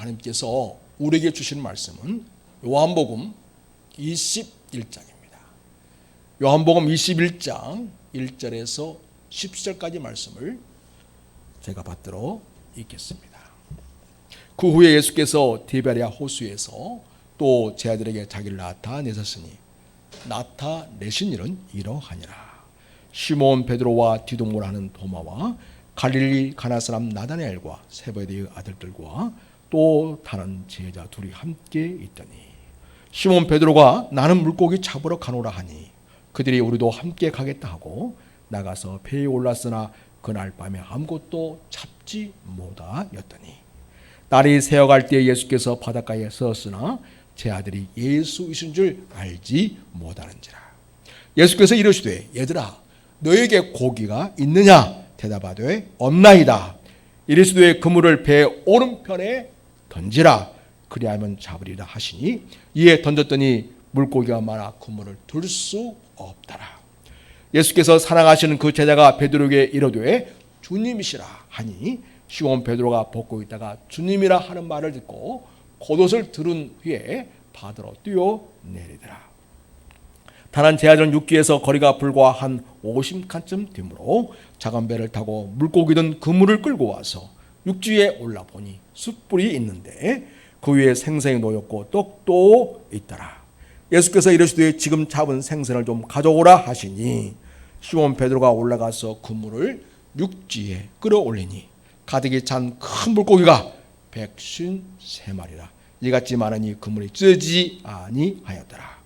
하나님께서 우리에게 주시는 말씀은 요한복음 21장입니다. 요한복음 21장 1절에서 10절까지 말씀을 제가 받들어 읽겠습니다. 그 후에 예수께서 디베랴 호수에서 또 제 아들에게 자기를 나타내셨으니 나타내신 일은 이러하니라. 시몬 베드로와 디도모라 하는 도마와 갈릴리 가나 사람 나다나엘과 세베대의 아들들과 또 다른 제자 둘이 함께 있더니 시몬 베드로가 나는 물고기 잡으러 가노라 하니 그들이 우리도 함께 가겠다 하고 나가서 배에 올랐으나 그날 밤에 아무것도 잡지 못하였더니 날이 새어갈 때에 예수께서 바닷가에 서었으나 제 아들이 예수이신 줄 알지 못하는지라. 예수께서 이르시되 얘들아 너에게 고기가 있느냐 대답하되 없나이다. 이르시되 그물을 배 오른편에 던지라 그리하면 잡으리라 하시니 이에 던졌더니 물고기가 많아 그물을 들 수 없더라. 예수께서 사랑하시는 그 제자가 베드로에게 이르되 주님이시라 하니 시몬 베드로가 벗고 있다가 주님이라 하는 말을 듣고 겉옷을 들은 후에 바다로 뛰어내리더라. 다른 제자들은 육지에서 거리가 불과 한 50칸쯤 되므로 작은 배를 타고 물고기든 그물을 끌고 와서 육지에 올라보니 숯불이 있는데 그 위에 생선이 놓였고 떡도 있더라. 예수께서 이르시되 지금 잡은 생선을 좀 가져오라 하시니 시몬 베드로가 올라가서 그물을 육지에 끌어올리니 가득히 찬 큰 물고기가 153마리라. 이같이 많으니 그물이 찢어지지 아니하였더라.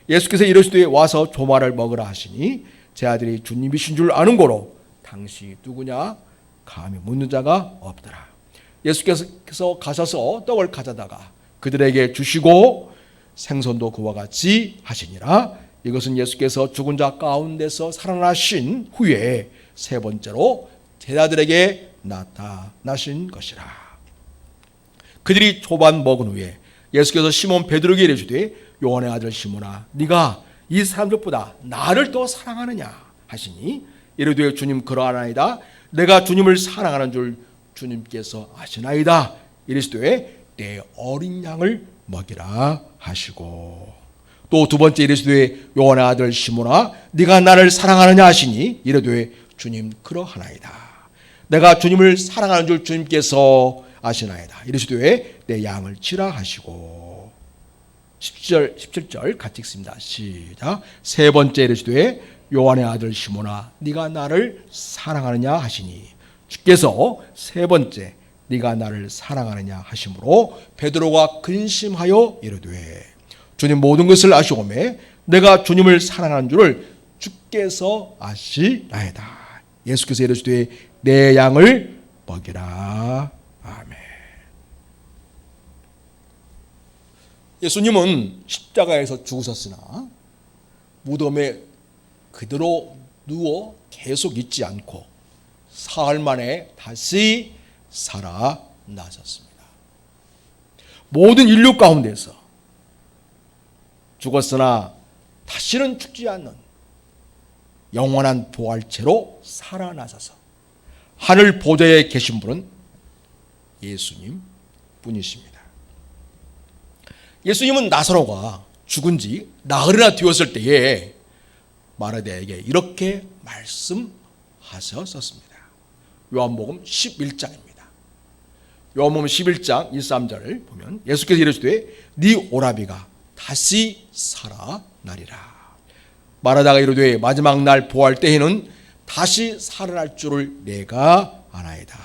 예수께서 이르시되 와서 조마를 먹으라 하시니 제 아들이 주님이신 줄 아는 고로 당신이 누구냐 감히 묻는 자가 없더라. 예수께서 가셔서 떡을 가져다가 그들에게 주시고 생선도 그와 같이 하시니라. 이것은 예수께서 죽은 자 가운데서 살아나신 후에 세 번째로 제자들에게 나타나신 것이라. 그들이 초반 먹은 후에 예수께서 시몬 베드로에게 이르시되 요한의 아들 시몬아 네가 이 사람들보다 나를 더 사랑하느냐 하시니 이르되 주님 그러하나이다. 내가 주님을 사랑하는 줄 주님께서 아시나이다. 이르시되 내 어린 양을 먹이라 하시고 또 두 번째 이르시되 요한의 아들 시몬아 네가 나를 사랑하느냐 하시니 이르되 주님 그러하나이다. 내가 주님을 사랑하는 줄 주님께서 아시나이다. 이르시되 내 양을 치라 하시고 17절 같이 읽습니다. 시작. 세 번째 이르시되 요한의 아들 시몬아 네가 나를 사랑하느냐 하시니 주께서 세 번째 네가 나를 사랑하느냐 하심으로 베드로가 근심하여 이르되 주님 모든 것을 아시오매 내가 주님을 사랑하는 줄을 주께서 아시나이다. 예수께서 이르시되 내 양을 먹이라. 아멘. 예수님은 십자가에서 죽으셨으나 무덤에 그대로 누워 계속 있지 않고 사흘 만에 다시 살아나셨습니다. 모든 인류 가운데서 죽었으나 다시는 죽지 않는 영원한 부활체로 살아나셔서 하늘 보좌에 계신 분은 예수님 뿐이십니다. 예수님은 나사로가 죽은 지 나흘이나 되었을 때에 마르다에게 이렇게 말씀하셨습니다. 요한복음 11장입니다. 요한복음 11장 1, 3절을 보면 예수께서 이르시되 네 오라비가 다시 살아나리라. 마르다가 이르되 마지막 날 부활 때에는 다시 살아날 줄을 내가 아나이다.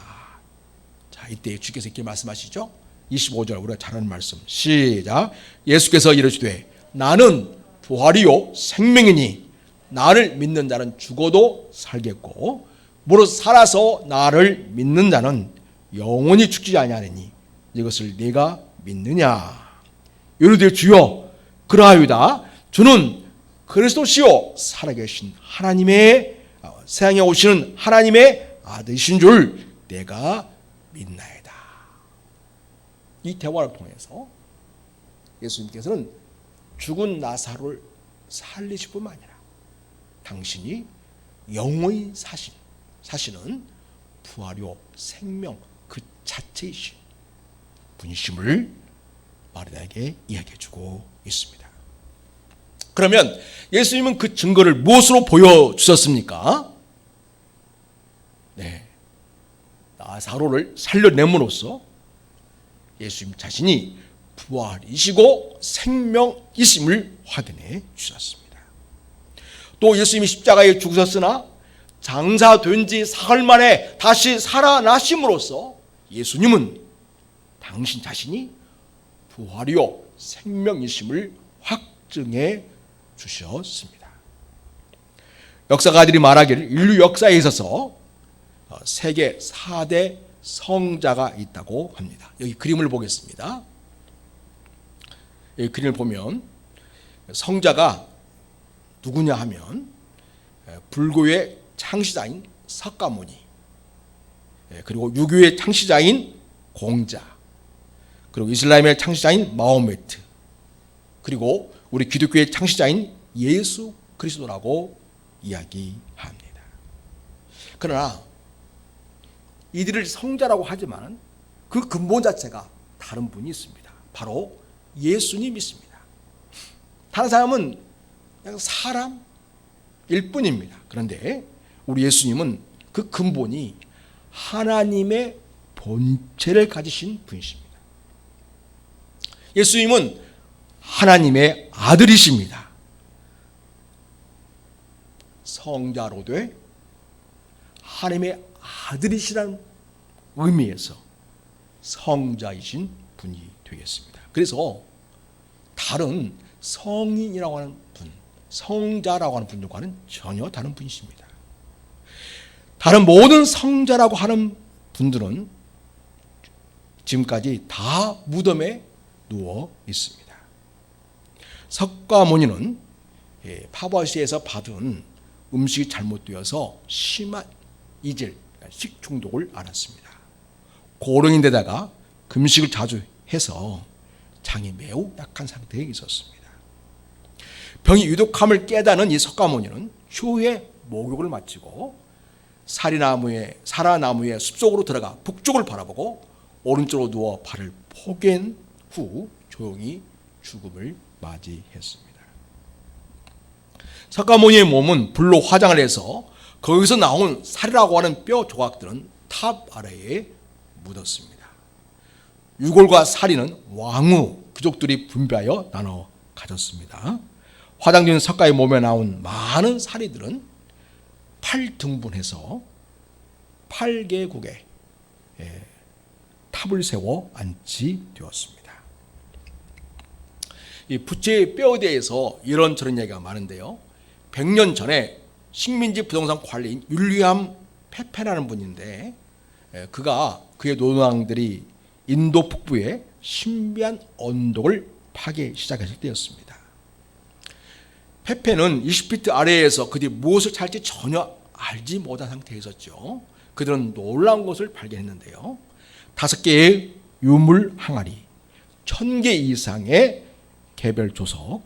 자, 이때 주께서 이렇게 말씀하시죠. 25절 우리가 잘 아는 말씀 시작. 예수께서 이르시되 나는 부활이요 생명이니 나를 믿는 자는 죽어도 살겠고 무릇 살아서 나를 믿는 자는 영원히 죽지 아니하리니 이것을 네가 믿느냐. 이르되 주여 그러하유다. 주는 그리스도시요 살아계신 하나님의 세상에 오시는 하나님의 아들이신 줄 내가 믿나이다. 이 대화를 통해서 예수님께서는 죽은 나사로를 살리실 뿐만 아니라 당신이 영원히 사시는 부활이요 생명 그 자체이신 분이심을 마리아에게 이야기해주고 있습니다. 그러면 예수님은 그 증거를 무엇으로 보여주셨습니까? 네, 나사로를 살려냄으로써 예수님 자신이 부활이시고 생명이심을 확인해 주셨습니다. 또 예수님이 십자가에 죽으셨으나 장사된 지 사흘 만에 다시 살아나심으로써 예수님은 당신 자신이 부활이요 생명이심을 확증해 주셨습니다. 역사가들이 말하기를 인류 역사에 있어서 세계 4대 성자가 있다고 합니다. 여기 그림을 보겠습니다. 이 그림을 보면 성자가 누구냐 하면 불교의 창시자인 석가모니, 그리고 유교의 창시자인 공자, 그리고 이슬람의 창시자인 마호메트, 그리고 우리 기독교의 창시자인 예수 그리스도라고 이야기합니다. 그러나 이들을 성자라고 하지만 그 근본 자체가 다른 분이 있습니다. 바로 예수님이십니다. 다른 사람은 그냥 사람일 뿐입니다. 그런데 우리 예수님은 그 근본이 하나님의 본체를 가지신 분이십니다. 예수님은 하나님의 아들이십니다. 성자로 돼 하나님의 아들이시라는 의미에서 성자이신 분이 되겠습니다. 그래서 다른 성인이라고 하는 분, 성자라고 하는 분들과는 전혀 다른 분이십니다. 다른 모든 성자라고 하는 분들은 지금까지 다 무덤에 누워 있습니다. 석가모니는 파버시에서 받은 음식이 잘못되어서 심한 이질, 식중독을 앓았습니다. 고령인데다가 금식을 자주 해서 장이 매우 약한 상태에 있었습니다. 병이 유독함을 깨닫는 이 석가모니는 휴에 목욕을 마치고 사라나무의 숲속으로 들어가 북쪽을 바라보고 오른쪽으로 누워 발을 포갠 후 조용히 죽음을 맞이했습니다. 석가모니의 몸은 불로 화장을 해서 거기서 나온 살이라고 하는 뼈 조각들은 탑 아래에 묻었습니다. 유골과 살이는 왕후 귀족들이 분배하여 나눠 가졌습니다. 화장된 석가의 몸에 나온 많은 살이들은 8등분해서 8개국에 탑을 세워 안치되었습니다. 이 부채의 뼈에 대해서 이런저런 얘기가 많은데요. 100년 전에 식민지 부동산 관리인 윌리엄 페페라는 분인데 그의 노동당들이 인도 북부에 신비한 언덕을 파기 시작했을 때였습니다. 페페는 20피트 아래에서 그들이 무엇을 찾을지 전혀 알지 못한 상태에 있었죠. 그들은 놀라운 것을 발견했는데요. 5개의 유물 항아리, 1000개 이상의 개별 조석,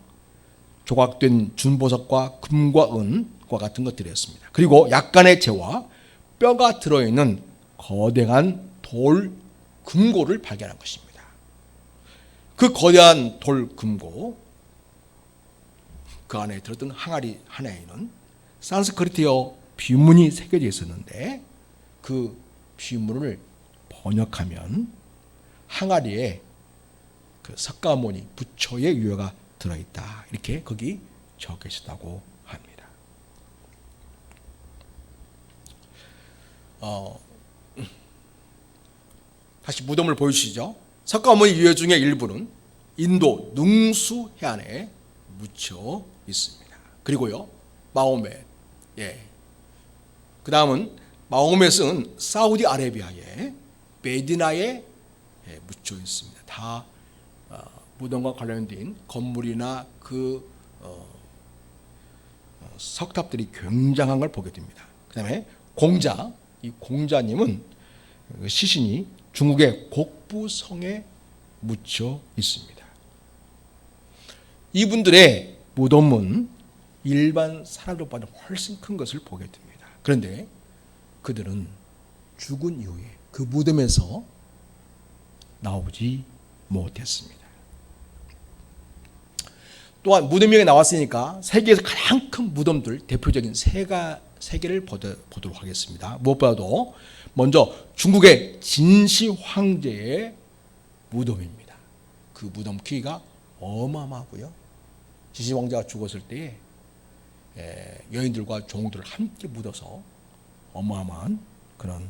조각된 준보석과 금과 은과 같은 것들이었습니다. 그리고 약간의 재와 뼈가 들어있는 거대한 돌 금고를 발견한 것입니다. 그 거대한 돌 금고, 그 안에 들었던 항아리 하나에는 산스크리트어 비문이 새겨져 있었는데 그 비문을 번역하면 항아리에 그 석가모니 부처의 유해가 들어있다, 이렇게 거기 적혀 있었다고 합니다. 다시 무덤을 보여주시죠. 석가모니 유해 중의 일부는 인도 능수 해안에 묻혀 있습니다. 그리고요, 마호멧, 그 다음은 마호멧은 사우디아라비아의 메디나에 묻혀 있습니다. 다 무덤과 관련된 건물이나 그 석탑들이 굉장한 걸 보게 됩니다. 그 다음에 공자, 이 공자님은 시신이 중국의 곡부성에 묻혀 있습니다. 이분들의 무덤은 일반 사람들보다 훨씬 큰 것을 보게 됩니다. 그런데 그들은 죽은 이후에 그 무덤에서 나오지 못했습니다. 또한 무덤이 나왔으니까 세계에서 가장 큰 무덤들 대표적인 세 개를 보도록 하겠습니다. 무엇보다도 먼저 중국의 진시 황제의 무덤입니다. 그 무덤 크기가 어마어마하고요. 진시 황제가 죽었을 때에 여인들과 종들을 함께 묻어서 어마어마한 그런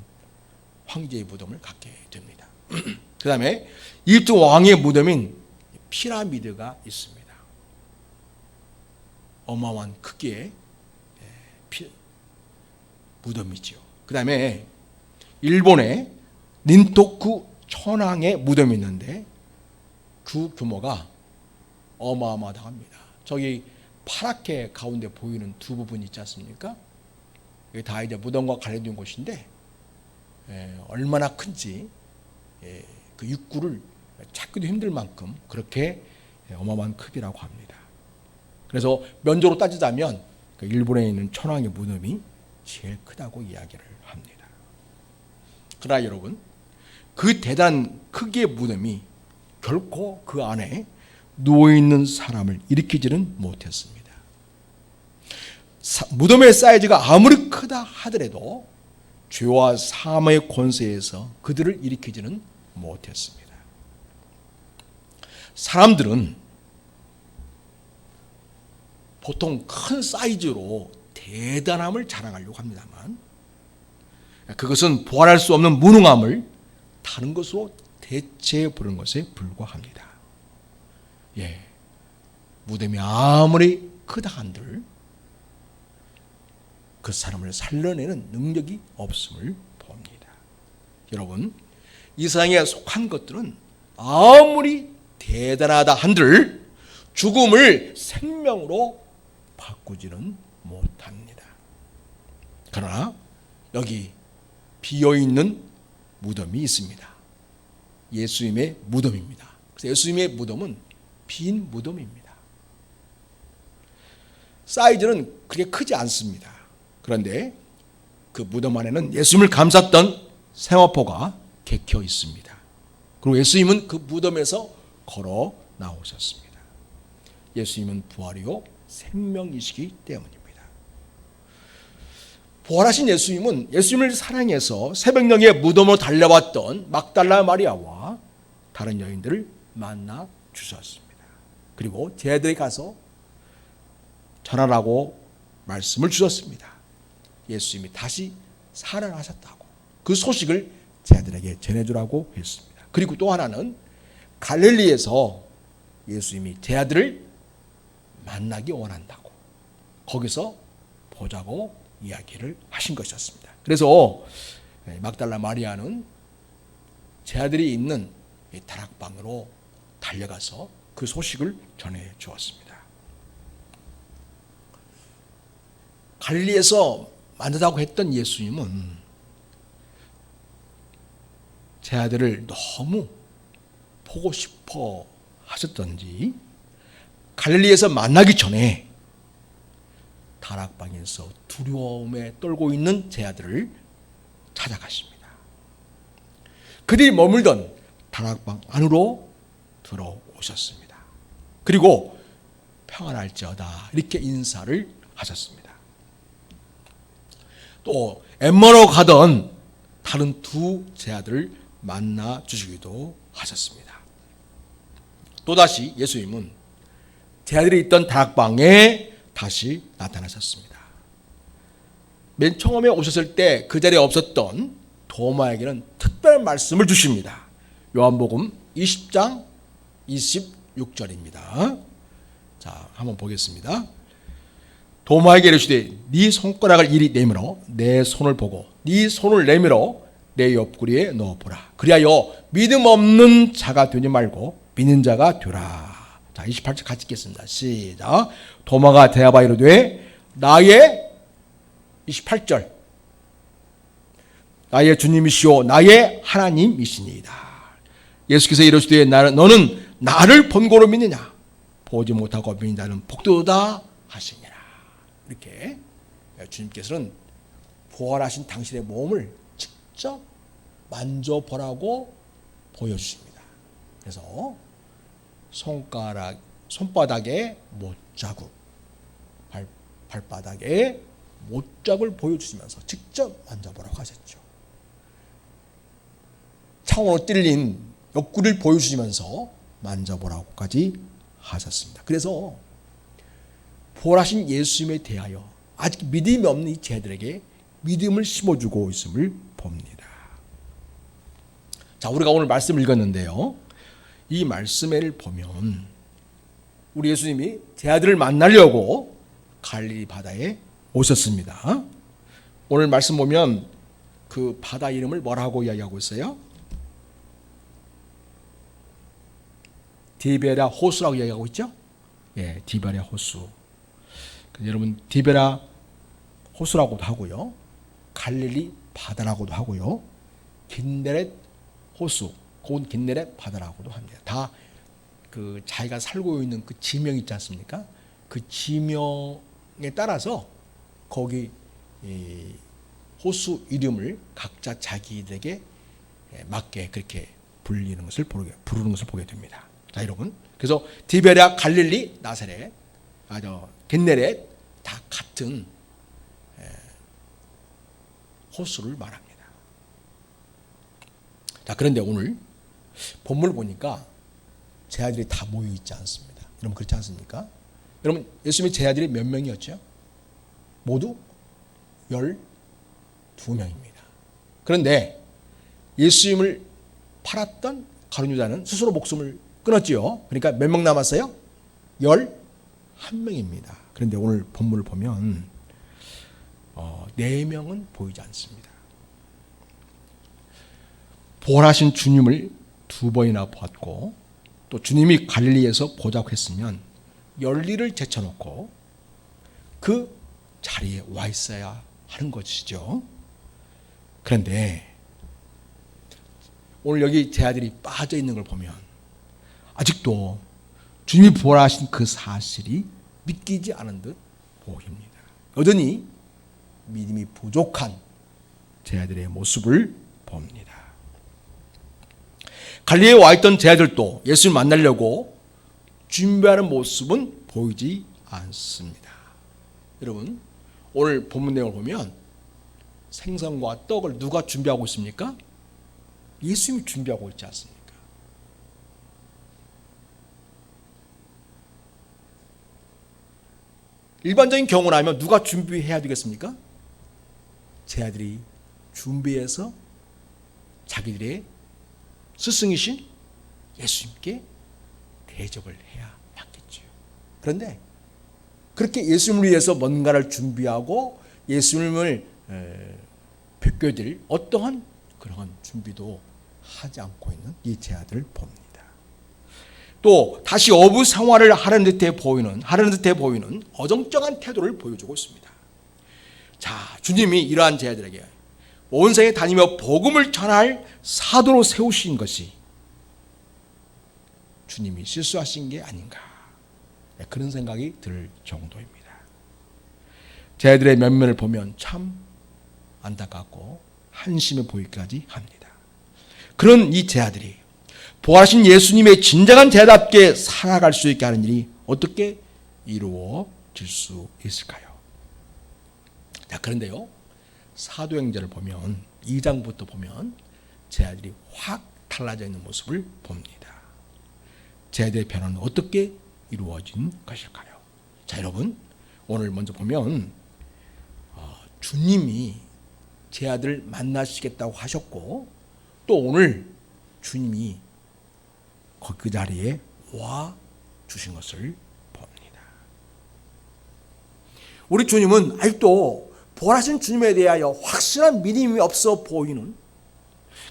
황제의 무덤을 갖게 됩니다. 그 다음에 이집트 왕의 무덤인 피라미드가 있습니다. 어마어마한 크기의 무덤이죠. 그 다음에 일본의 닌토쿠 천황의 무덤이 있는데 그 규모가 어마어마하다고 합니다. 저기 파랗게 가운데 보이는 두 부분 있지 않습니까? 이게 다 이제 무덤과 관련된 곳인데 얼마나 큰지 그 입구를 찾기도 힘들 만큼 그렇게 어마어마한 크기라고 합니다. 그래서 면적으로 따지자면 일본에 있는 천황의 무덤이 제일 크다고 이야기를 합니다. 그러나 여러분, 그 대단한 크기의 무덤이 결코 그 안에 누워있는 사람을 일으키지는 못했습니다. 무덤의 사이즈가 아무리 크다 하더라도 죄와 사망의 권세에서 그들을 일으키지는 못했습니다. 사람들은 보통 큰 사이즈로 대단함을 자랑하려고 합니다만 그것은 부활할 수 없는 무능함을 다른 것으로 대체해 보는 것에 불과합니다. 무덤이 아무리 크다 한들 그 사람을 살려내는 능력이 없음을 봅니다. 여러분, 이 세상에 속한 것들은 아무리 대단하다 한들 죽음을 생명으로 바꾸지는 못합니다. 그러나 여기 비어있는 무덤이 있습니다. 예수님의 무덤입니다. 그래서 예수님의 무덤은 빈 무덤입니다. 사이즈는 그렇게 크지 않습니다. 그런데 그 무덤 안에는 예수님을 감쌌던 세마포가 개켜 있습니다. 그리고 예수님은 그 무덤에서 걸어 나오셨습니다. 예수님은 부활이요 생명이시기 때문입니다. 부활하신 예수님은 예수님을 사랑해서 새벽녘에 무덤으로 달려왔던 막달라 마리아와 다른 여인들을 만나 주셨습니다. 그리고 제자들에게 가서 전하라고 말씀을 주셨습니다. 예수님이 다시 살아나셨다고 그 소식을 제자들에게 전해주라고 했습니다. 그리고 또 하나는 갈릴리에서 예수님이 제자들을 만나기 원한다고 거기서 보자고 이야기를 하신 것이었습니다. 그래서 막달라 마리아는 제자들이 있는 다락방으로 달려가서 그 소식을 전해 주었습니다. 갈릴리에서 만나자고 했던 예수님은 제자들을 너무 보고 싶어 하셨던지 갈릴리에서 만나기 전에 다락방에서 두려움에 떨고 있는 제자들을 찾아가십니다. 그들이 머물던 다락방 안으로 들어오셨습니다. 그리고 평안할지어다 이렇게 인사를 하셨습니다. 또 엠마오로 가던 다른 두 제자들을 만나 주시기도 하셨습니다. 또다시 예수님은 제자들이 있던 다락방에 다시 나타나셨습니다. 맨 처음에 오셨을 때 그 자리에 없었던 도마에게는 특별한 말씀을 주십니다. 요한복음 20장 26절입니다. 자, 한번 보겠습니다. 도마에게 이르시되 네 손가락을 이리 내밀어 내 손을 보고 네 손을 내밀어 내 옆구리에 넣어보라. 그리하여 믿음 없는 자가 되지 말고 믿는 자가 되라. 자, 28절 같이 읽겠습니다. 시작. 도마가 대답하여 이르되 나의 28절 나의 주님이시오 나의 하나님이시니이다. 예수께서 이르시되 너는 나를 본고로 믿느냐 보지 못하고 믿는 자는 복도다 하시니라. 이렇게 주님께서는 부활하신 당신의 몸을 직접 만져보라고 보여주십니다. 그래서 손바닥에 못자국, 발바닥에 못자국을 보여주시면서 직접 만져보라고 하셨죠. 창으로 찔린 옆구리를 보여주시면서 만져보라고까지 하셨습니다. 그래서 부활하신 예수님에 대하여 아직 믿음이 없는 이 제자들에게 믿음을 심어주고 있음을 봅니다. 자, 우리가 오늘 말씀을 읽었는데요. 이 말씀을 보면 우리 예수님이 제자들을 만나려고 갈릴리 바다에 오셨습니다. 오늘 말씀 보면 그 바다 이름을 뭐라고 이야기하고 있어요? 디베랴 호수라고 이야기하고 있죠? 예, 디베랴 호수. 여러분, 디베랴 호수라고도 하고요, 갈릴리 바다라고도 하고요, 긴네렛 호수, 곧 긴네렛 바다라고도 합니다. 다 그 자기가 살고 있는 그 지명 있지 않습니까? 그 지명에 따라서 거기 호수 이름을 각자 자기들에게 맞게 그렇게 부르는 것을 보게 됩니다. 자, 여러분, 그래서 디베랴, 갈릴리, 나사렛, 긴네렛 다 같은 호수를 말합니다. 자, 그런데 오늘 본문을 보니까 제자들이 다 모여 있지 않습니다. 여러분, 그렇지 않습니까? 여러분, 예수님의 제자들이 몇 명이었죠? 모두 12명입니다. 그런데 예수님을 팔았던 가룟 유다는 스스로 목숨을 끊었지요. 그러니까 몇 명 남았어요? 11명입니다. 그런데 오늘 본문을 보면 4명은 보이지 않습니다. 부활하신 주님을 2번이나 보았고, 또 주님이 갈릴리에서 보자고 했으면 열리를 제쳐놓고 그 자리에 와 있어야 하는 것이죠. 그런데 오늘 여기 제자들이 빠져 있는 걸 보면 아직도 주님이 부활하신 그 사실이 믿기지 않은 듯 보입니다. 여전히 믿음이 부족한 제자들의 모습을 봅니다. 갈릴리에 와 있던 제자들도 예수를 만나려고 준비하는 모습은 보이지 않습니다. 여러분, 오늘 본문 내용을 보면 생선과 떡을 누가 준비하고 있습니까? 예수님이 준비하고 있지 않습니까? 일반적인 경우라면 누가 준비해야 되겠습니까? 제자들이 준비해서 자기들의 스승이신 예수님께 대접을 해야 맞겠죠. 그런데 그렇게 예수님을 위해서 뭔가를 준비하고 예수님을 뵙게 어떠한 그런 준비도 하지 않고 있는 이 제자들을 봅니다. 또 다시 어부 생활을 하는 듯해 보이는 어정쩡한 태도를 보여주고 있습니다. 자, 주님이 이러한 제자들에게 온 세계 다니며 복음을 전할 사도로 세우신 것이 주님이 실수하신 게 아닌가, 그런 생각이 들 정도입니다. 제자들의 면면을 보면 참 안타깝고 한심해 보이기까지 합니다. 그런 이 제자들이 부활하신 예수님의 진정한 제자답게 살아갈 수 있게 하는 일이 어떻게 이루어질 수 있을까요? 자, 그런데요, 사도행전을 보면 2장부터 보면 제자들이 확 달라져 있는 모습을 봅니다. 제자들의 변화는 어떻게 이루어진 것일까요? 자, 여러분, 오늘 먼저 보면 주님이 제자들을 만나시겠다고 하셨고, 또 오늘 주님이 그 자리에 와 주신 것을 봅니다. 우리 주님은 아직도 부활하신 주님에 대하여 확실한 믿음이 없어 보이는,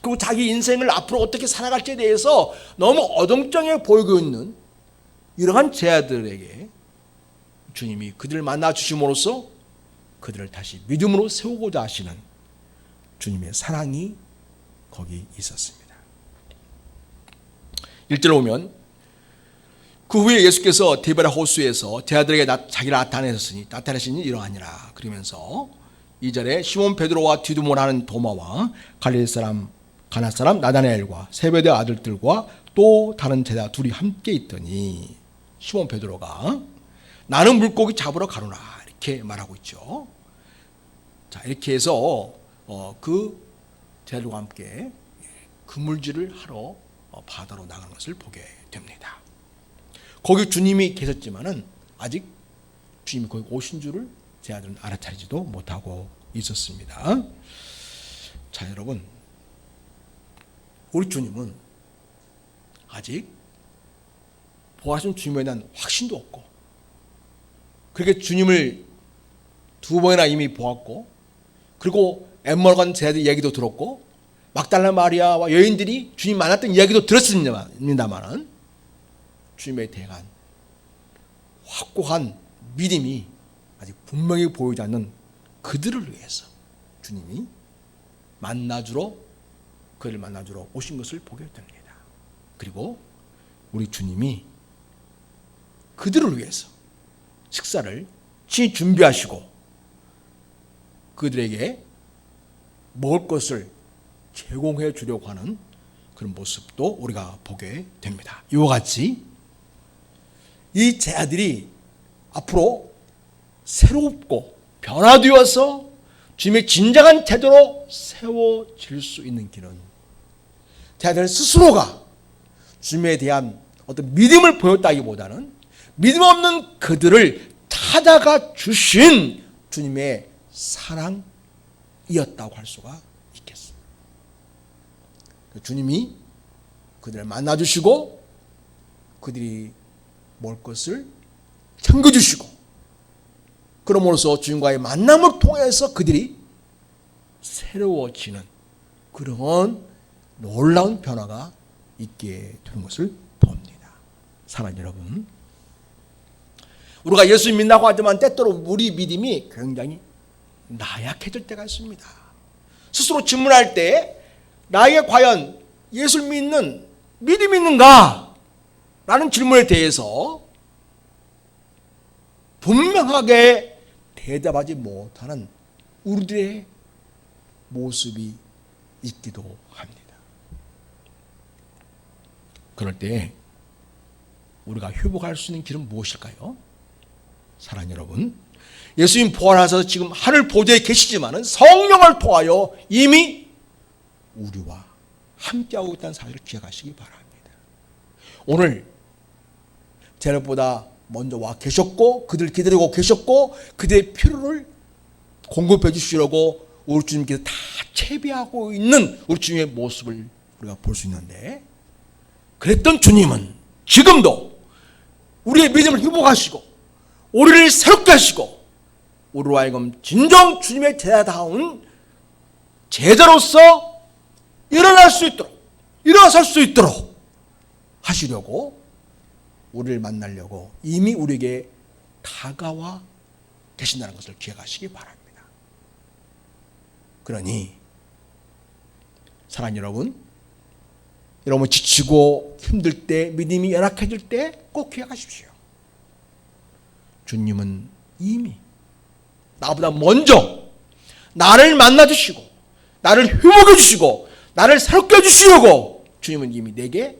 그리고 자기 인생을 앞으로 어떻게 살아갈지에 대해서 너무 어정쩡해 보이고 있는 이러한 제자들에게 주님이 그들을 만나 주심으로써 그들을 다시 믿음으로 세우고자 하시는 주님의 사랑이 거기 있었습니다. 1절에 오면 그 후에 예수께서 디베랴 호수에서 제자들에게 자기를 나타내시니 이러하니라 그러면서 2절에 시몬 베드로와 디두모라는 도마와 갈릴리 사람 가나 사람 나다나엘과 세베대 아들들과 또 다른 제자 둘이 함께 있더니 시몬 베드로가 나는 물고기 잡으러 가노라 이렇게 말하고 있죠. 자, 이렇게 해서 그 제자들과 함께 그물질을 하러 바다로 나가는 것을 보게 됩니다. 거기 주님이 계셨지만은 아직 주님이 거기 오신 줄을 제자들은 알아차리지도 못하고 있었습니다. 자, 여러분, 우리 주님은 아직 부활하신 주님에 대한 확신도 없고, 그렇게 주님을 두 번이나 이미 보았고, 그리고 엠마오 간 제자들 얘기도 들었고, 막달라 마리아와 여인들이 주님 만났던 이야기도 들었습니다만 주님에 대한 확고한 믿음이 아직 분명히 보이지 않는 그들을 위해서 주님이 그를 만나주러 오신 것을 보게 됩니다. 그리고 우리 주님이 그들을 위해서 식사를 친히 준비하시고 그들에게 먹을 것을 제공해 주려고 하는 그런 모습도 우리가 보게 됩니다. 이와 같이 이 제자들이 앞으로 새롭고 변화되어서 주님의 진정한 태도로 세워질 수 있는 길은 제자들 스스로가 주님에 대한 어떤 믿음을 보였다기보다는 믿음 없는 그들을 찾아가 주신 주님의 사랑이었다고 할 수가 있겠습니다. 주님이 그들을 만나주시고 그들이 먹을 것을 챙겨주시고 그럼으로써 주님과의 만남을 통해서 그들이 새로워지는 그런 놀라운 변화가 있게 되는 것을 봅니다. 사랑하는 여러분, 우리가 예수 믿는다고 하지만 때때로 우리 믿음이 굉장히 나약해질 때가 있습니다. 스스로 질문할 때 나에게 과연 예수를 믿는 믿음이 있는가? 라는 질문에 대해서 분명하게 대답하지 못하는 우리들의 모습이 있기도 합니다. 그럴 때 우리가 회복할 수 있는 길은 무엇일까요? 사랑하는 여러분, 예수님 부활하셔서 지금 하늘 보좌에 계시지만은 성령을 통하여 이미 우리와 함께하고 있다는 사실을 기억하시기 바랍니다. 오늘 제자들보다 먼저 와 계셨고 그들 기다리고 계셨고 그들의 필요를 공급해 주시려고 우리 주님께서 다 채비하고 있는 우리 주님의 모습을 우리가 볼 수 있는데, 그랬던 주님은 지금도 우리의 믿음을 회복하시고 우리를 새롭게 하시고 우리로 하여금 진정 주님의 제자다운 제자로서 일어날 수 있도록 일어설 수 있도록 하시려고 우리를 만나려고 이미 우리에게 다가와 계신다는 것을 기억하시기 바랍니다. 그러니 사랑하는 여러분 지치고 힘들 때 믿음이 연약해질 때 꼭 기억하십시오. 주님은 이미 나보다 먼저 나를 만나주시고 나를 회복해 주시고 나를 새롭게 해주시려고 주님은 이미 내게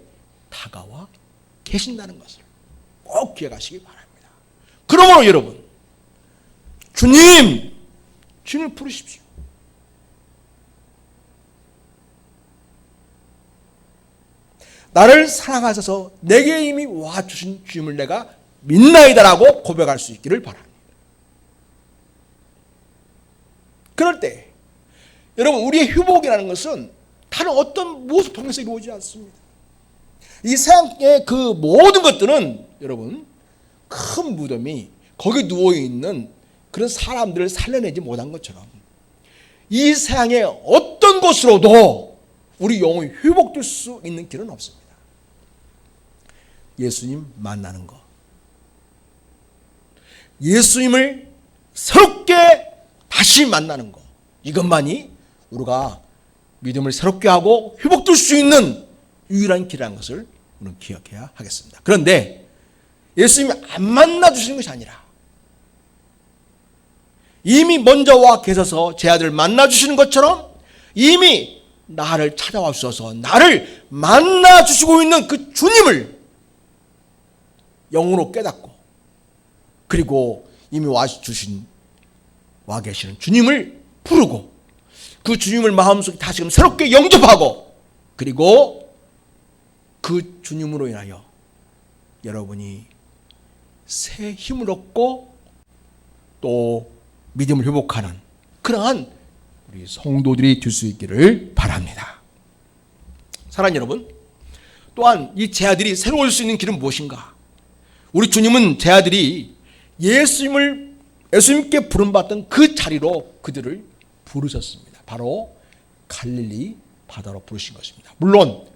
다가와 계신다는 것을 꼭 기억하시기 바랍니다. 그러므로 여러분, 주님을 부르십시오. 나를 사랑하셔서 내게 이미 와주신 주님을 내가 믿나이다라고 고백할 수 있기를 바랍니다. 그럴 때 여러분, 우리의 회복이라는 것은 다른 어떤 무엇을 통해서 이루어지지 않습니다. 이 세상의 그 모든 것들은 여러분, 큰 무덤이 거기 누워있는 그런 사람들을 살려내지 못한 것처럼 이 세상의 어떤 것으로도 우리 영혼이 회복될 수 있는 길은 없습니다. 예수님 만나는 것, 예수님을 새롭게 다시 만나는 것, 이것만이 우리가 믿음을 새롭게 하고 회복될 수 있는 유일한 길이라는 것을 우리는 기억해야 하겠습니다. 그런데 예수님이 안 만나주시는 것이 아니라 이미 먼저 와 계셔서 제 아들을 만나주시는 것처럼 이미 나를 찾아와 주셔서 나를 만나 주시고 있는 그 주님을 영으로 깨닫고, 그리고 이미 와 계시는 주님을 부르고, 그 주님을 마음속에 다시금 새롭게 영접하고, 그리고 그 주님으로 인하여 여러분이 새 힘을 얻고 또 믿음을 회복하는 그러한 우리 성도들이 될 수 있기를 바랍니다. 사랑하는 여러분, 또한 이 제 아들이 새로울 수 있는 길은 무엇인가? 우리 주님은 제 아들이 예수님께 부름받던 그 자리로 그들을 부르셨습니다. 바로 갈릴리 바다로 부르신 것입니다. 물론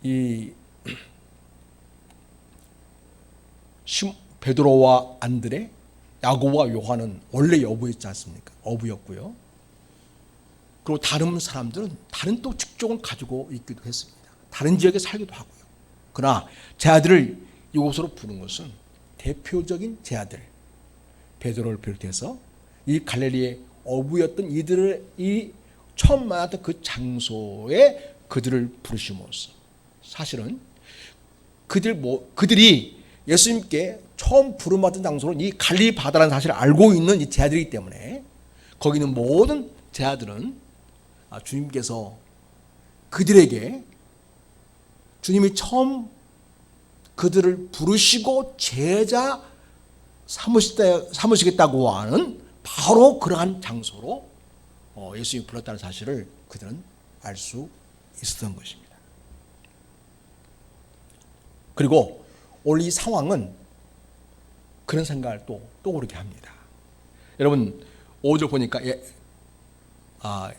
이 베드로와 안드레, 야고보와 요한은 원래 어부였지 않습니까? 어부였고요. 그리고 다른 사람들은 다른 또 직종을 가지고 있기도 했습니다. 다른 지역에 살기도 하고요. 그러나 제 아들을 이곳으로 부른 것은 대표적인 제 아들 베드로를 비롯해서 이 갈릴리의 어부였던 이들이 처음 만났던 그 장소에 그들을 부르심으로써 사실은 그들이 예수님께 처음 부름받은 장소는 이 갈릴리 바다라는 사실을 알고 있는 이 제자들이기 때문에 거기 있는 모든 제자들은 주님께서 그들에게 주님이 처음 그들을 부르시고 제자 삼으시겠다고 하는 바로 그러한 장소로 예수님이 불렀다는 사실을 그들은 알 수 있었던 것입니다. 그리고 오늘 이 상황은 그런 생각을 또 떠오르게 합니다. 여러분 5절 보니까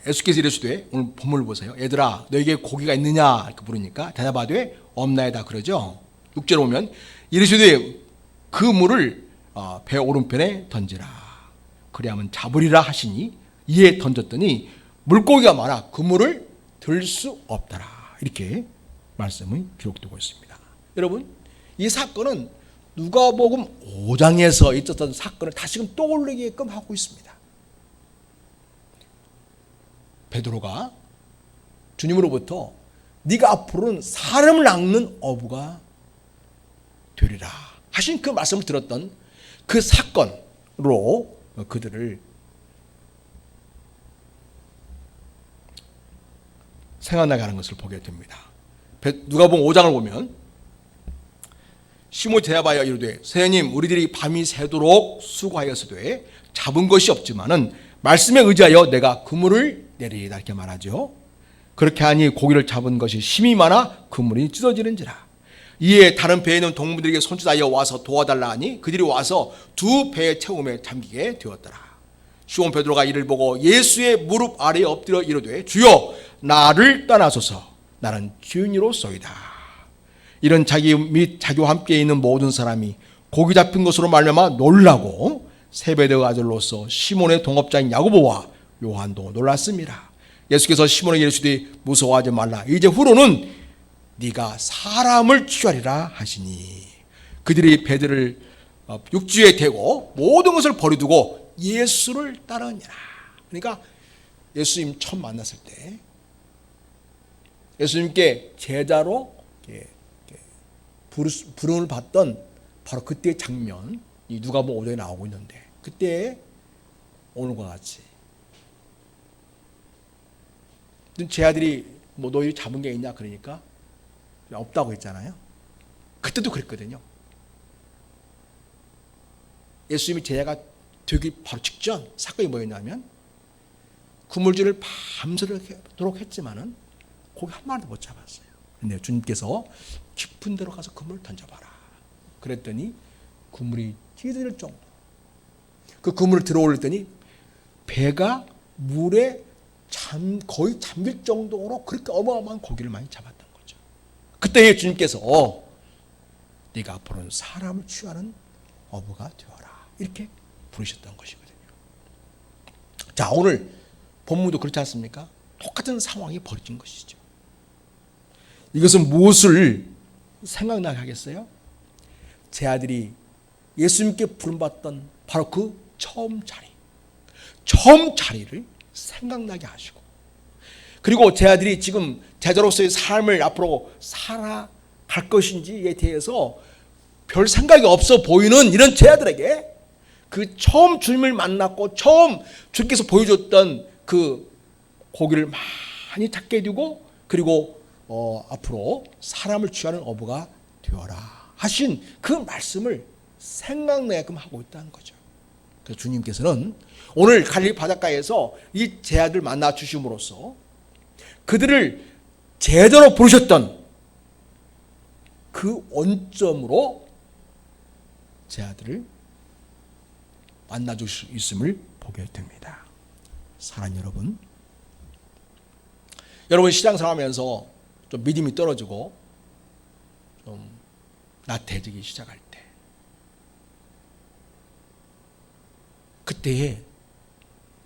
예수께서 이르시되, 오늘 본문을 보세요. 얘들아 너에게 고기가 있느냐 이렇게 물으니까 대답하되 없나이다 그러죠. 6절에 보면 이르시되 그 물을 배 오른편에 던지라 그리하면 잡으리라 하시니 이에 던졌더니 물고기가 많아 그물을 들 수 없더라. 이렇게 말씀이 기록되고 있습니다. 여러분 이 사건은 누가복음 5장에서 있었던 사건을 다시금 떠올리게끔 하고 있습니다. 베드로가 주님으로부터 네가 앞으로는 사람을 낚는 어부가 되리라 하신 그 말씀을 들었던 그 사건으로 그들을 생각나게 하는 것을 보게 됩니다. 누가복음 5장을 보면 시몬이 대답하여 이르되 선생님 우리들이 밤이 새도록 수고하였으되 잡은 것이 없지만은 말씀에 의지하여 내가 그물을 내리리다 이렇게 말하죠. 그렇게 하니 고기를 잡은 것이 심이 많아 그물이 찢어지는지라. 이에 다른 배에 있는 동무들에게 손짓하여 와서 도와달라 하니 그들이 와서 두 배의 채움에 잠기게 되었더라. 시몬 베드로가 이를 보고 예수의 무릎 아래에 엎드려 이르되 주여 나를 떠나소서 나는 죄인이로소이다. 이런 자기 및 자기와 함께 있는 모든 사람이 고기 잡힌 것으로 말미암아 놀라고 세베대의 아들로서 시몬의 동업자인 야고보와 요한도 놀랐습니다. 예수께서 시몬에게 이르시되 무서워하지 말라. 이제 후로는 네가 사람을 취하리라 하시니 그들이 배들을 육지에 대고 모든 것을 버려두고 예수를 따르니라. 그러니까 예수님 처음 만났을 때 예수님께 제자로 부름을 받던 바로 그때의 장면이 누가복음 5장에 나오고 있는데 그때 오늘과 같이 제 아들이 뭐 너희 잡은 게 있냐 그러니까 없다고 했잖아요. 그때도 그랬거든요. 예수님이 제자가 되기 바로 직전 사건이 뭐였냐면 그물질을 밤새도록 했지만은 고기 한 마리도 못 잡았어요. 근데 주님께서 깊은 데로 가서 그물을 던져봐라. 그랬더니 그물이 찢어질 정도. 그 그물을 들어올렸더니 배가 물에 거의 잠길 정도로 그렇게 어마어마한 고기를 많이 잡았던 거죠. 그때 주님께서 네가 앞으로는 사람을 취하는 어부가 되어라. 이렇게 부르셨던 것이거든요. 자, 오늘 본문도 그렇지 않습니까? 똑같은 상황이 벌어진 것이죠. 이것은 무엇을 생각나게 하겠어요? 제 아들이 예수님께 부름받던 바로 그 처음 자리를 생각나게 하시고 그리고 제 아들이 지금 제자로서의 삶을 앞으로 살아갈 것인지에 대해서 별 생각이 없어 보이는 이런 제 아들에게 그 처음 주님을 만났고 처음 주님께서 보여줬던 그 고기를 많이 찾게 해두고 그리고 앞으로 사람을 취하는 어부가 되어라 하신 그 말씀을 생각내게끔 하고 있다는 거죠. 그래서 주님께서는 오늘 갈릴리 바닷가에서 이 제 아들 만나 주심으로써 그들을 제자로 부르셨던 그 원점으로 제 아들을 만나 주실 수 있음을 보게 됩니다. 사랑하는 여러분, 여러분 신앙생활하면서 좀 믿음이 떨어지고 좀 나태해지기 시작할 때 그때에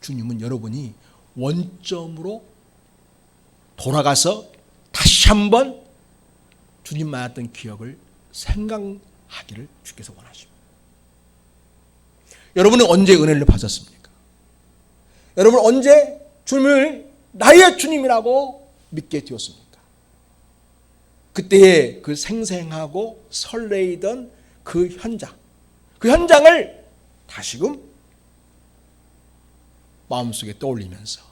주님은 여러분이 원점으로 돌아가서 다시 한번 주님 만났던 기억을 생각하기를 주께서 원하십니다. 여러분은 언제 은혜를 받았습니까? 여러분 언제 주님을 나의 주님이라고 믿게 되었습니까? 그때의 그 생생하고 설레이던 그 현장을 다시금 마음속에 떠올리면서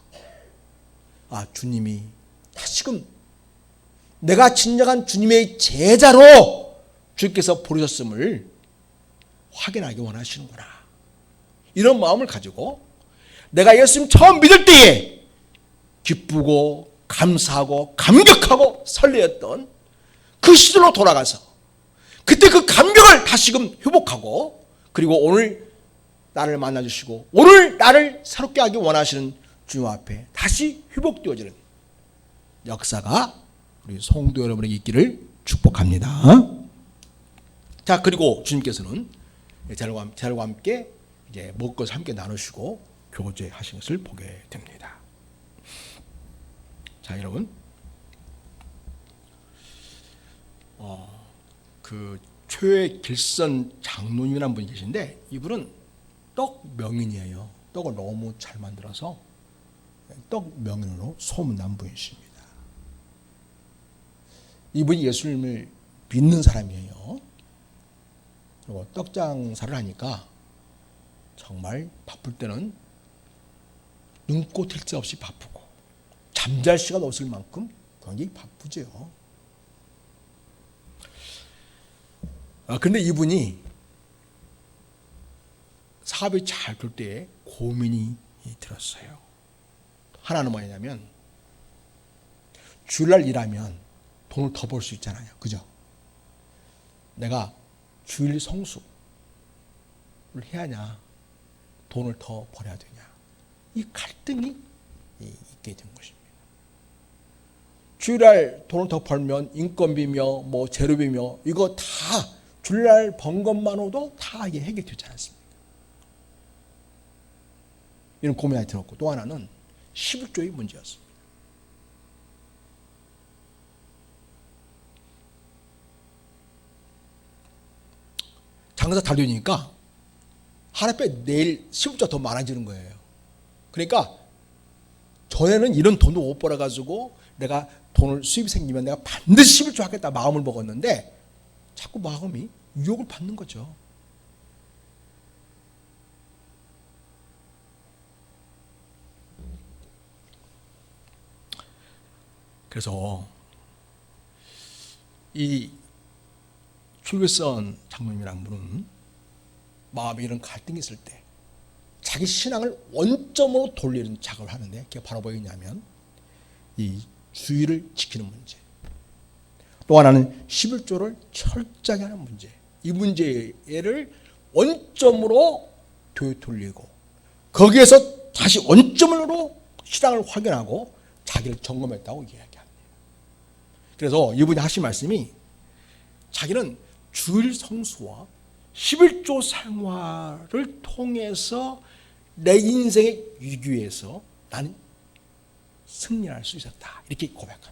주님이 다시금 내가 진정한 주님의 제자로 주께서 부르셨음을 확인하기 원하시는구나. 이런 마음을 가지고 내가 예수님 처음 믿을 때에 기쁘고 감사하고 감격하고 설레었던 그 시절로 돌아가서 그때 그 감격을 다시금 회복하고 그리고 오늘 나를 만나주시고 오늘 나를 새롭게 하기 원하시는 주님 앞에 다시 회복되어지는 역사가 우리 성도 여러분에게 있기를 축복합니다. 자, 그리고 주님께서는 제자들과 함께 이제 먹을 것을 함께 나누시고 교제하신 것을 보게 됩니다. 자, 여러분, 그 최 길선 장로님이라는 분이 계신데 이분은 떡 명인이에요. 떡을 너무 잘 만들어서 떡 명인으로 소문난 분이십니다. 이분이 예수님을 믿는 사람이에요. 그리고 떡 장사를 하니까 정말 바쁠 때는 눈코 뜰 새 없이 바쁘고 잠잘 시간 없을 만큼 굉장히 바쁘죠. 그런데 이분이 사업이 잘 될 때에 고민이 들었어요. 하나는 뭐냐면 주일날 일하면 돈을 더 벌 수 있잖아요. 그죠? 내가 주일 성수를 해야 하냐, 돈을 더 벌어야 되냐, 이 갈등이 있게 된 것입니다. 주일날 돈을 더 벌면 인건비며 뭐 재료비며 이거 다 주일날 번 것만으로도 다 이게 해결되지 않습니까? 이런 고민이 들었고 또 하나는 11조의 문제였습니다. 장사 잘 되니까 하나빼 내일 11조 더 많아지는 거예요. 그러니까 전에는 이런 돈도 못 벌어가지고 내가 돈을 수입이 생기면 내가 반드시 11조 하겠다 마음을 먹었는데 자꾸 마음이 유혹을 받는 거죠. 그래서 이 최길선 장로님이라는 분은 마음에 이런 갈등이 있을 때 자기 신앙을 원점으로 돌리는 작업을 하는데 그게 바로 뭐였냐면 이 주의를 지키는 문제, 또 하나는 11조를 철저하게 하는 문제, 이 문제를 원점으로 돌리고 거기에서 다시 원점으로 신앙을 확인하고 자기를 점검했다고 이야기합니다. 그래서 이분이 하신 말씀이 자기는 주일 성수와 11조 생활을 통해서 내 인생의 위기에서 나는 승리할 수 있었다. 이렇게 고백합니다.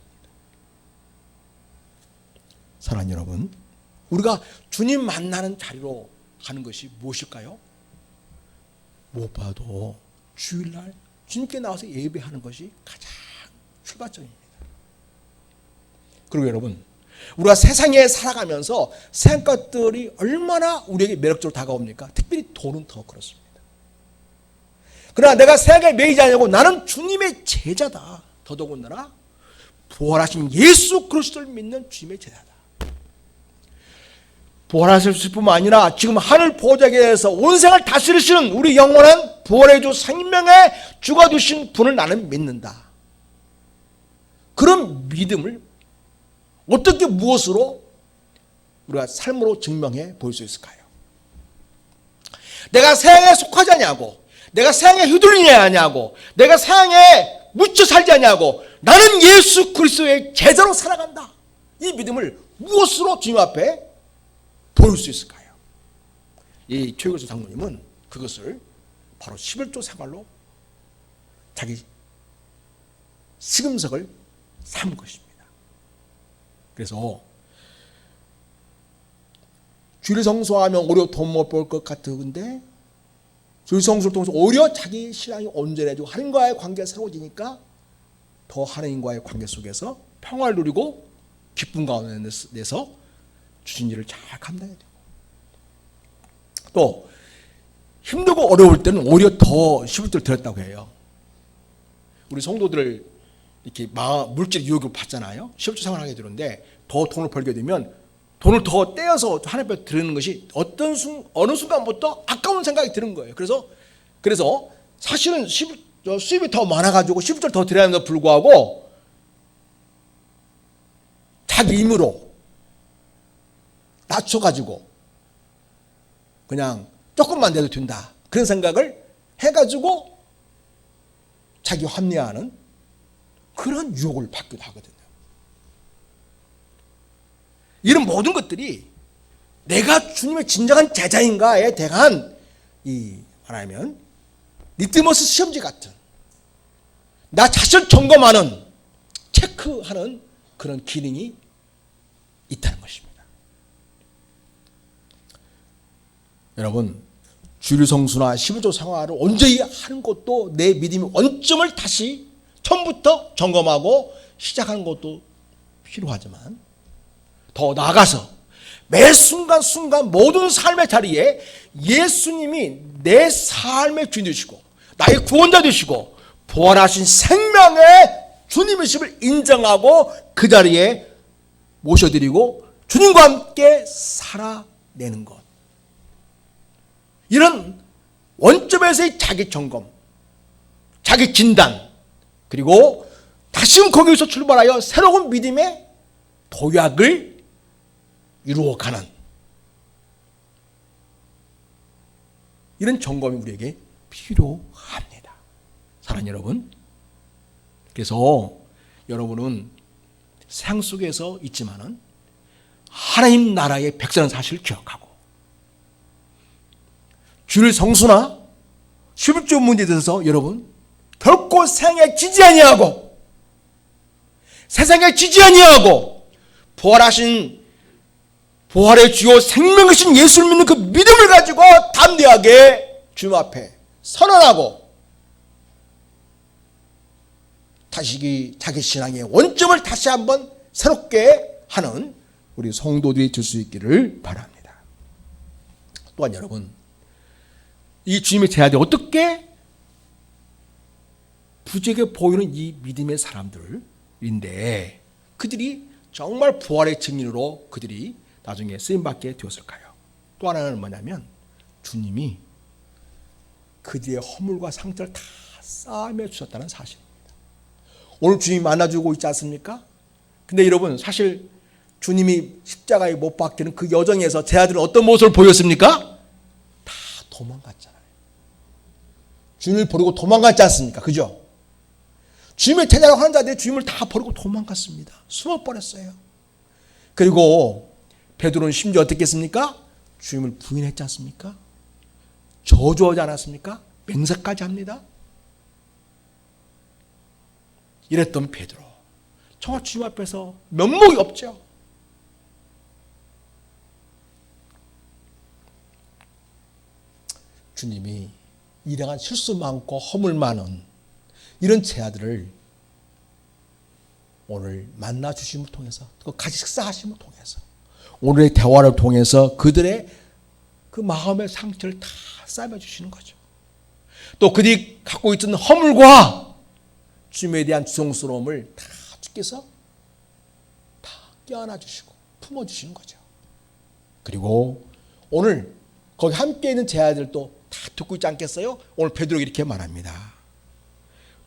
사랑하는 여러분, 우리가 주님 만나는 자리로 가는 것이 무엇일까요? 무엇보다도 주일날 주님께 나와서 예배하는 것이 가장 출발점입니다. 그리고 여러분, 우리가 세상에 살아가면서 세상 것들이 얼마나 우리에게 매력적으로 다가옵니까? 특별히 돈은 더 그렇습니다. 그러나 내가 세상에 매이지 않냐고 나는 주님의 제자다. 더더군다나 부활하신 예수 그리스도를 믿는 주님의 제자다. 부활하실 뿐만 아니라 지금 하늘 보좌에서 온 세상을 다스리시는 우리 영원한 부활의 주 생명의 주가 되신 분을 나는 믿는다. 그런 믿음을 어떻게 무엇으로 우리가 삶으로 증명해 보일 수 있을까요? 내가 세상에 속하지 않냐고, 내가 세상에 휘둘리냐 하냐고, 내가 세상에 묻혀 살지 않냐고, 나는 예수 그리스도의 제자로 살아간다. 이 믿음을 무엇으로 주님 앞에 보일 수 있을까요? 이 최교수 장로님은 그것을 바로 11조 생활로 자기 시금석을 삼은 것입니다. 그래서 주일 성수하면 오히려 돈 못 벌 것 같은데 주일 성수를 통해서 오히려 자기 신앙이 온전해지고 하나님과의 관계가 새로워지니까 더 하나님과의 관계 속에서 평화를 누리고 기쁨 가운데서 주신 일을 잘 감당해야 되고, 또 힘들고 어려울 때는 오히려 더 11조를 드렸다고 해요. 우리 성도들을 이렇게 물질 유혹을 받잖아요. 11조 생활하게 되는데 더 돈을 벌게 되면 돈을 더 떼어서 하나님 앞에 드리는 것이 어느 순간부터 아까운 생각이 드는 거예요. 그래서 사실은 수입이 더 많아가지고 11조를 더 드려야 하는데도 불구하고 자기 힘으로 낮춰가지고 그냥 조금만 내도 된다. 그런 생각을 해가지고 자기 합리화하는 그런 유혹을 받기도 하거든요. 이런 모든 것들이 내가 주님의 진정한 제자인가에 대한 말하면 리트머스 시험지 같은 나 자신을 점검하는 체크하는 그런 기능이 있다는 것입니다. 여러분, 주일 성수나 11조 생활을 온전히 하는 것도 내 믿음의 원점을 다시 처음부터 점검하고 시작하는 것도 필요하지만 더 나아가서 매 순간순간 모든 삶의 자리에 예수님이 내 삶의 주인 되시고 나의 구원자 되시고 부활하신 생명의 주님이심을 인정하고 그 자리에 모셔드리고 주님과 함께 살아내는 것, 이런 원점에서의 자기 점검, 자기 진단, 그리고 다시금 거기서 출발하여 새로운 믿음의 도약을 이루어가는 이런 점검이 우리에게 필요합니다. 사랑하는 여러분, 그래서 여러분은 세상 속에서 있지만은 하나님 나라의 백성은 사실을 기억하고 주일 성수나 11조 문제에 대해서 여러분 결코 세상에 지지 아니하고 세상에 지지 아니하고 부활하신 부활의 주요 생명이신 예수를 믿는 그 믿음을 가지고 담대하게 주님 앞에 선언하고 다시 자기 신앙의 원점을 다시 한번 새롭게 하는 우리 성도들이 될 수 있기를 바랍니다. 또한 여러분, 이 주님의 제자들이 어떻게 부재게 보이는 이 믿음의 사람들인데 그들이 정말 부활의 증인으로 그들이 나중에 쓰임받게 되었을까요? 또 하나는 뭐냐면 주님이 그들의 허물과 상처를 다 싸매어 주셨다는 사실입니다. 오늘 주님이 만나주고 있지 않습니까? 근데 여러분, 사실 주님이 십자가에 못 박히는 그 여정에서 제자들은 어떤 모습을 보였습니까? 다 도망갔잖아요. 주님을 버리고 도망갔지 않습니까? 그죠? 주님의 제자라고 하는 자들이 주님을 다 버리고 도망갔습니다. 숨어버렸어요. 그리고 베드로는 심지어 어떻게 했습니까? 주님을 부인했지 않습니까? 저주하지 않았습니까? 맹세까지 합니다. 이랬던 베드로, 정말 주님 앞에서 면목이 없죠. 주님이 이러한 실수 많고 허물 많은 이런 제자들을 오늘 만나 주심을 통해서 또 같이 식사하심을 통해서 오늘의 대화를 통해서 그들의 그 마음의 상처를 다 싸매 주시는 거죠. 또 그들이 갖고 있던 허물과 주님에 대한 죄송스러움을 다 주께서 다 껴안아 주시고 품어 주시는 거죠. 그리고 오늘 거기 함께 있는 제 아들도 다 듣고 있지 않겠어요? 오늘 베드로가 이렇게 말합니다.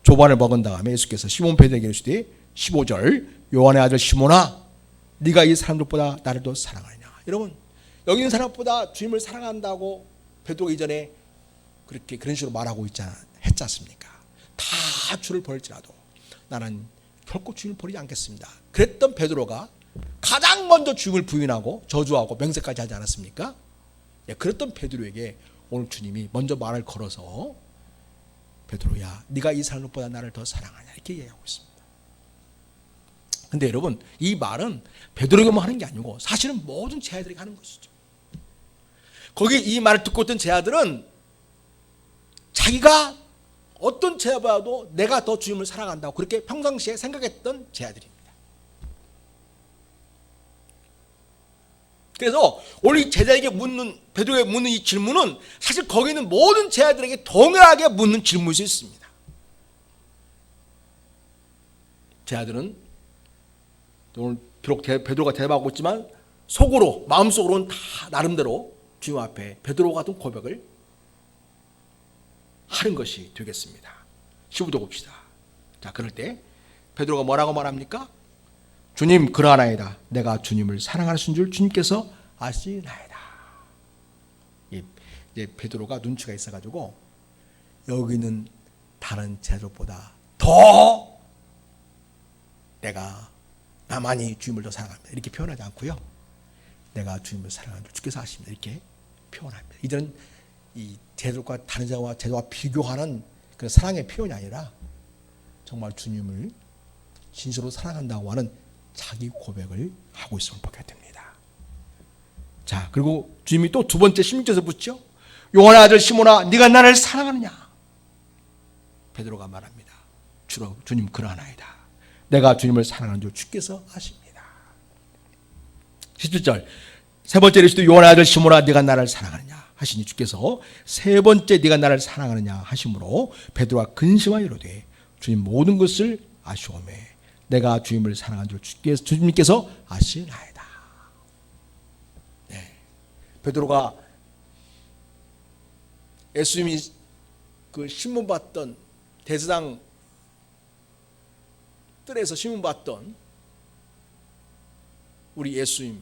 조반을 먹은 다음에 예수께서 시몬 베드로에게 이르시되 15절 요한의 아들 시몬아 네가 이 사람들보다 나를 더 사랑하느냐. 여러분 여기 있는 사람보다 주님을 사랑한다고 베드로가 이전에 그런 식으로 말하고 했지 않습니까? 다 주를 버릴지라도 나는 결코 주님을 버리지 않겠습니다. 그랬던 베드로가 가장 먼저 주님을 부인하고 저주하고 맹세까지 하지 않았습니까? 그랬던 베드로에게 오늘 주님이 먼저 말을 걸어서 베드로야 네가 이 사람보다 나를 더 사랑하냐 이렇게 얘기하고 있습니다. 근데 여러분 이 말은 베드로에게만 하는 게 아니고 사실은 모든 제자들에게 하는 것이죠. 거기 이 말을 듣고 있던 제자들은 자기가 어떤 제자보다도 내가 더 주님을 사랑한다고 그렇게 평상시에 생각했던 제자들입니다. 그래서 오늘 제자에게 베드로에게 묻는 이 질문은 사실 거기 있는 모든 제자들에게 동일하게 묻는 질문일 수 있습니다. 제자들은 오늘 비록 베드로가 대답하고 있지만 속으로 마음속으로는 다 나름대로 주님 앞에 베드로와 같은 고백을 하는 것이 되겠습니다. 15절 봅시다. 자, 그럴 때 베드로가 뭐라고 말합니까? 주님 그러하나이다. 내가 주님을 사랑하신 줄 주님께서 아시나이다. 이제 베드로가 눈치가 있어가지고 여기는 다른 제자들보다 더 내가 나만이 주님을 더 사랑합니다. 이렇게 표현하지 않고요. 내가 주님을 사랑하는 줄 주께서 아십니다. 이렇게 표현합니다. 이들은 이 제자들과 다른 제자와 비교하는 그런 사랑의 표현이 아니라 정말 주님을 진실로 사랑한다고 하는 자기 고백을 하고 있음을 보게 됩니다. 자, 그리고 주님이 또 두 번째 16절에서 묻죠. 요한의 아들 시몬아 네가 나를 사랑하느냐. 베드로가 말합니다. 주님 그러하나이다. 내가 주님을 사랑하는 줄 주께서 아십니다. 17절 세 번째 이르시되 요한의 아들 시몬아 네가 나를 사랑하느냐 하시니 주께서 세 번째 네가 나를 사랑하느냐 하심으로 베드로가 근심하여 이르되 주님 모든 것을 아시오매 내가 주님을 사랑한 줄 주님께서 아시나이다. 네. 베드로가 예수님이 그 신문받던 대제사장 뜰에서 신문받던 우리 예수님을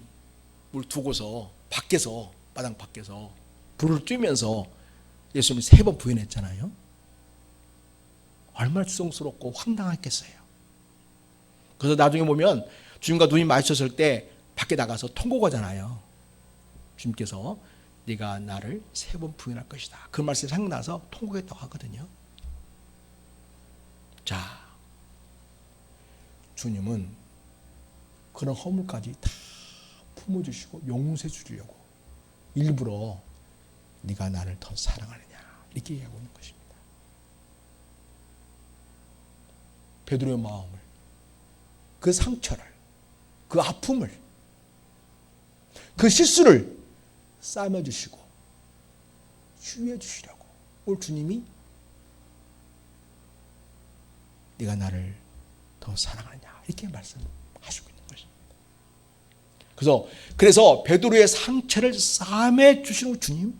두고서 밖에서 마당 밖에서 불을 쬐면서 예수님을 3번 부인했잖아요. 얼마나 추성스럽고 황당했겠어요. 그래서 나중에 보면 주님과 눈이 마주쳤을 때 밖에 나가서 통곡하잖아요. 주님께서 네가 나를 3번 부인할 것이다. 그 말씀이 생각나서 통곡했다고 하거든요. 자, 주님은 그런 허물까지 다 품어주시고 용서해 주려고 일부러 네가 나를 더 사랑하느냐 이렇게 얘기하고 있는 것입니다. 베드로의 마음을, 그 상처를, 그 아픔을, 그 실수를 싸매주시고 치유해 주시려고 오늘 주님이 네가 나를 더 사랑하느냐 이렇게 말씀하시고 있는 것입니다. 그래서 베드로의 상처를 싸매 주시는 주님,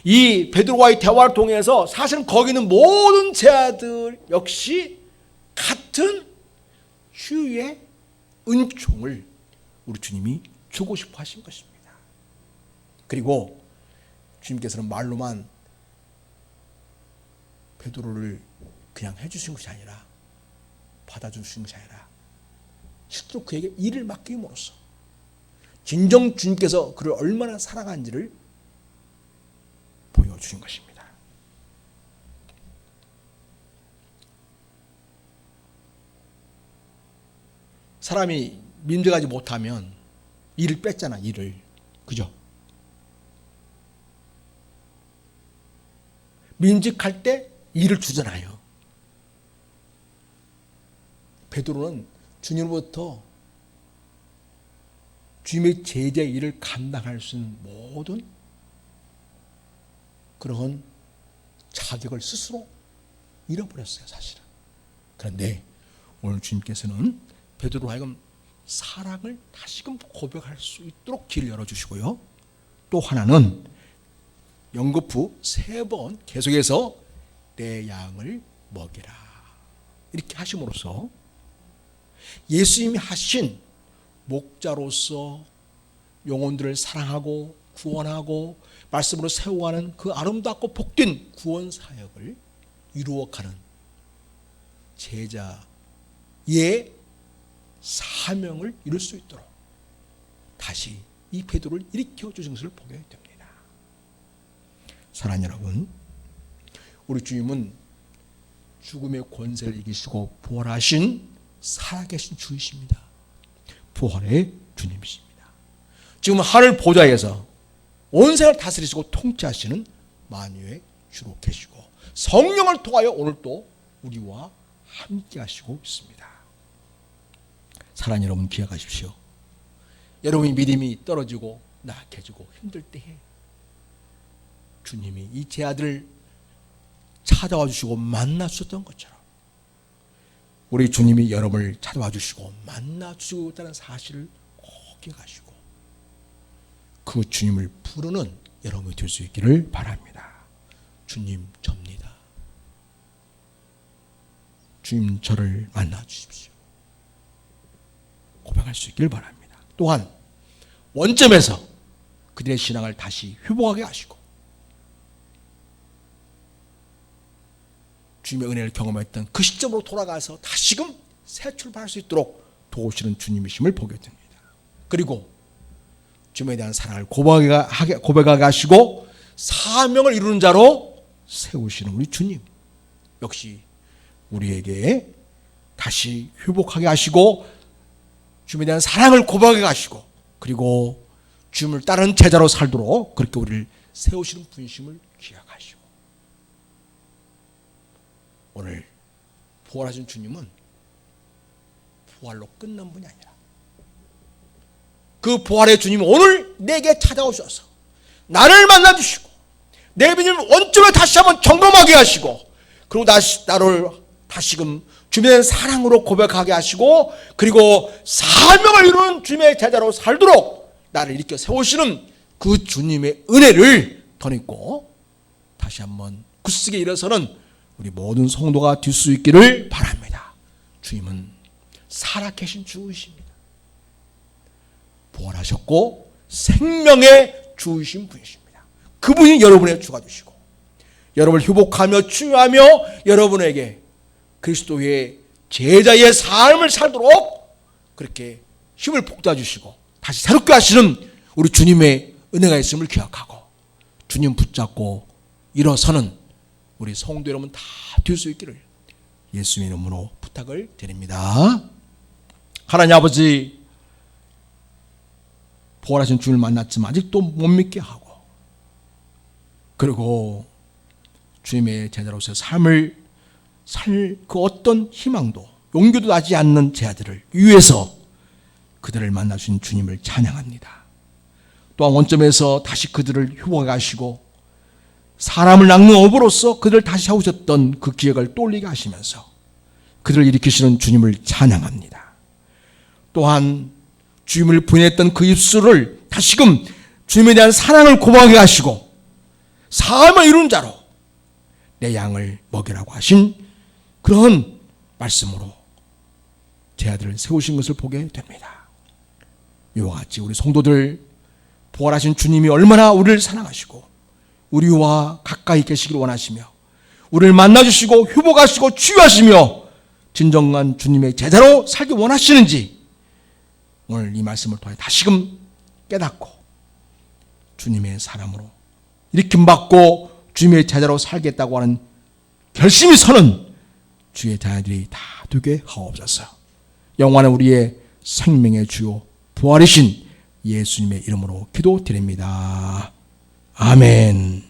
이 베드로와의 대화를 통해서 사실은 거기 있는 모든 제자들 역시 같은 치유의 은총을 우리 주님이 주고 싶어 하신 것입니다. 그리고 주님께서는 말로만 베드로를 그냥 해주신 것이 아니라 받아주신 것이 아니라 실제로 그에게 일을 맡김으로써 진정 주님께서 그를 얼마나 사랑한지를 보여주신 것입니다. 사람이 민족하지 못하면 일을 뺐잖아, 일을. 그죠? 민직할 때 일을 주잖아요. 베드로는 주님으로부터 주님의 제자의 일을 감당할 수 있는 모든 그런 자격을 스스로 잃어버렸어요, 사실은. 그런데 오늘 주님께서는 베드로로 하여금 사랑을 다시금 고백할 수 있도록 길을 열어주시고요. 또 하나는 연거푸 3번 계속해서 내 양을 먹이라 이렇게 하심으로써 예수님이 하신 목자로서 영혼들을 사랑하고 구원하고 말씀으로 세워가는 그 아름답고 복된 구원 사역을 이루어가는 제자의 사명을 이룰 수 있도록 다시 이 베드로를 일으켜 주신 것을 보게 됩니다. 사랑하는 여러분, 우리 주님은 죽음의 권세를 이기시고 부활하신 살아계신 주이십니다. 부활의 주님이십니다. 지금 하늘 보좌에서 온 세상을 다스리시고 통치하시는 만유의 주로 계시고 성령을 통하여 오늘 또 우리와 함께 하시고 있습니다. 사랑하는 여러분, 기억하십시오. 여러분이 믿음이 떨어지고 낙해지고 힘들 때에 주님이 이 제 아들을 찾아와 주시고 만나 주셨던 것처럼 우리 주님이 여러분을 찾아와 주시고 만나 주시고 있다는 사실을 꼭 기억하시고 그 주님을 부르는 여러분이 될 수 있기를 바랍니다. 주님 접니다. 주님 저를 만나 주십시오. 고백할 수 있기를 바랍니다. 또한 원점에서 그들의 신앙을 다시 회복하게 하시고 주님의 은혜를 경험했던 그 시점으로 돌아가서 다시금 새 출발할 수 있도록 도우시는 주님이심을 보게 됩니다. 그리고 주님에 대한 사랑을 고백하게 하시고 사명을 이루는 자로 세우시는 우리 주님 역시 우리에게 다시 회복하게 하시고 주님에 대한 사랑을 고백하게 하시고 그리고 주님을 따르는 제자로 살도록 그렇게 우리를 세우시는 분심을 기억하시고 오늘 부활하신 주님은 부활로 끝난 분이 아니라 그 부활의 주님이 오늘 내게 찾아오셔서 나를 만나주시고 내 믿음을 원점을 다시 한번 점검하게 하시고 그리고 나를 다시금 주님의 사랑으로 고백하게 하시고 그리고 사명을 이루는 주님의 제자로 살도록 나를 일으켜 세우시는 그 주님의 은혜를 덧입고 다시 한번 굳세게 일어서는 우리 모든 성도가 될 수 있기를 바랍니다. 주님은 살아계신 주이십니다. 부활하셨고 생명의 주이신 분이십니다. 그분이 여러분의 주가 되시고 여러분을 회복하며 치유하며 여러분에게 그리스도의 제자의 삶을 살도록 그렇게 힘을 북돋아주시고 다시 새롭게 하시는 우리 주님의 은혜가 있음을 기억하고 주님 붙잡고 일어서는 우리 성도 여러분 다 될 수 있기를 예수님의 이름으로 부탁을 드립니다. 하나님 아버지, 부활하신 주님을 만났지만 아직도 못 믿게 하고 그리고 주님의 제자로서 삶을 살 그 어떤 희망도 용기도 나지 않는 제 아들을 위해서 그들을 만나주신 주님을 찬양합니다. 또한 원점에서 다시 그들을 회복하게 하시고 사람을 낚는 어부로서 그들을 다시 세우셨던 그 기획을 떠올리게 하시면서 그들을 일으키시는 주님을 찬양합니다. 또한 주님을 부인했던 그 입술을 다시금 주님에 대한 사랑을 고백하게 하시고 사함을 이룬 자로 내 양을 먹이라고 하신 그런 말씀으로 제 아들을 세우신 것을 보게 됩니다. 이와 같이 우리 성도들 부활하신 주님이 얼마나 우리를 사랑하시고 우리와 가까이 계시기를 원하시며 우리를 만나주시고 회복하시고 치유하시며 진정한 주님의 제자로 살기 원하시는지 오늘 이 말씀을 통해 다시금 깨닫고 주님의 사람으로 일으킴받고 주님의 제자로 살겠다고 하는 결심이 서는 주의 자녀들이 다 되게 하옵소서. 영원한 우리의 생명의 주요 부활이신 예수님의 이름으로 기도드립니다. 아멘.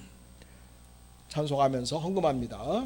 찬송하면서 헌금합니다.